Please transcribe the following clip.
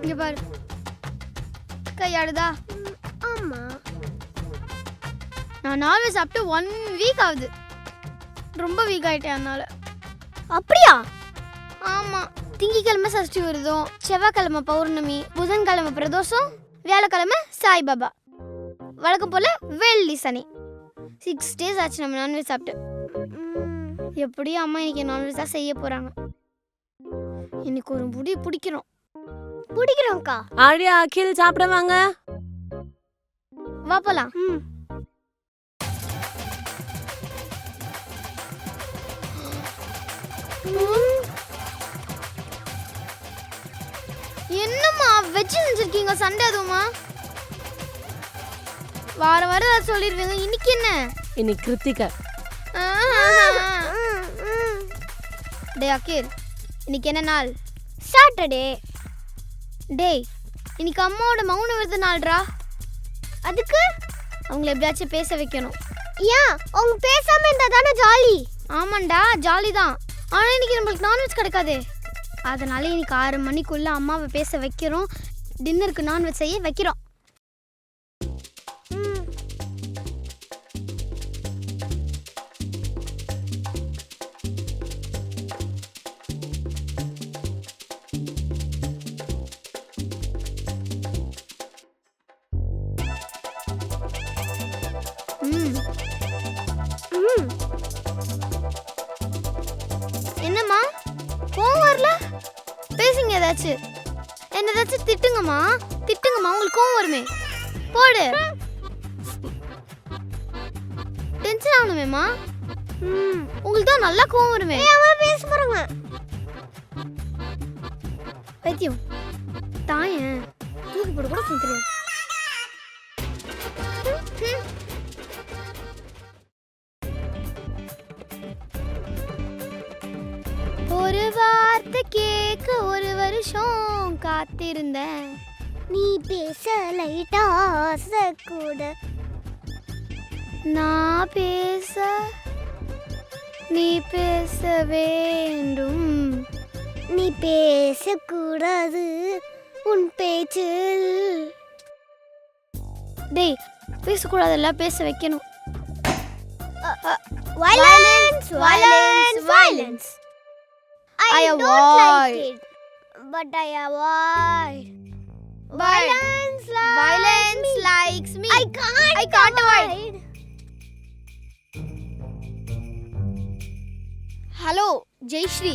இங்க பாரு. கையாடுதா? ஆமா. நான் நான்வெஜ் சாப்பிட்டு 1 வீக் ஆகுது. ரொம்ப வீக் ஆயிட்டேன் அதனால. அப்படியா? ஆமா. திங்கக்கிழமை சஷ்டி விரதம், செவ்வாய்க்கிழமை பௌர்ணமி, புதன்கிழமை பிரதோஷம், வியாழக்கிழமை சாய்பாபா. வழக்கம் போல வெள்ளி சனி 6 days ஆச்சு நம்ம நான்வெஜ் சாப்பிட்டு. எப்படியும் அம்மா இன்னைக்கு நான்வெஜ் தான் செய்ய போறாங்க. இன்னைக்கு ஒரு முடி பிடிக்கிறோம். பிடிக்கிறோம்க்கா. ஆழியா அகில் சாப்பிட வாங்க. வா போலாம். என்னம்மா வெஜ் செஞ்சிருக்கீங்க சண்டே அதுவுமா? வாரம் வாரம் அதை சொல்லிடுவீங்க. இன்னைக்கு என்ன? இன்னைக்கு கிருத்திகை. டே அகில், இன்னைக்கு என்ன நாள்? சாட்டர்டே. டேய், இன்னைக்கு அம்மாவோட மௌன விரத நாள்ரா. அதுக்கு அவங்கள எப்படியாச்சும் பேச வைக்கணும். ஏன் அவங்க பேசாம இருந்தா தானே ஜாலி? ஆமாண்டா, ஜாலி தான். ஆனால் இன்னைக்கு நம்மளுக்கு நான்வெஜ் கிடைக்காது. அதனால இன்னைக்கு 6 மணிக்குள்ள அம்மாவை பேச வைக்கிறோம். டின்னருக்கு நான்வெஜ் செய்ய வைக்கிறோம். என்னம்மா கோவம் வரல? பேசுங்க ஏதாச்சும். என்ன ஏதாச்சும் திட்டுங்கம்மா. உங்களுக்கு கோவம் வருமே. போடு. டென்ஷன் ஆகணுமேம்மா. உங்களுக்கு தான் நல்லா கோவம் வருமே. அவங்க பேச போறாங்க. வைத்தியம் தாயன் தூக்கி போட கூட தெரியும். ஒரு வார்த்தை கேட்க 1 வருஷம் காத்திருந்தேன். நீ பேச லைட்டா ஆசை கூட. நான் பேச நீ பேச வேண்டும். நீ பேசக்கூடாது உன் பேச்சில். டேய், பேசக்கூடாதுல்ல, பேச வைக்கணும். Violence, violence, violence. I don't like it, but I avoid. Violence likes me. I can't avoid. Hello Jayashree.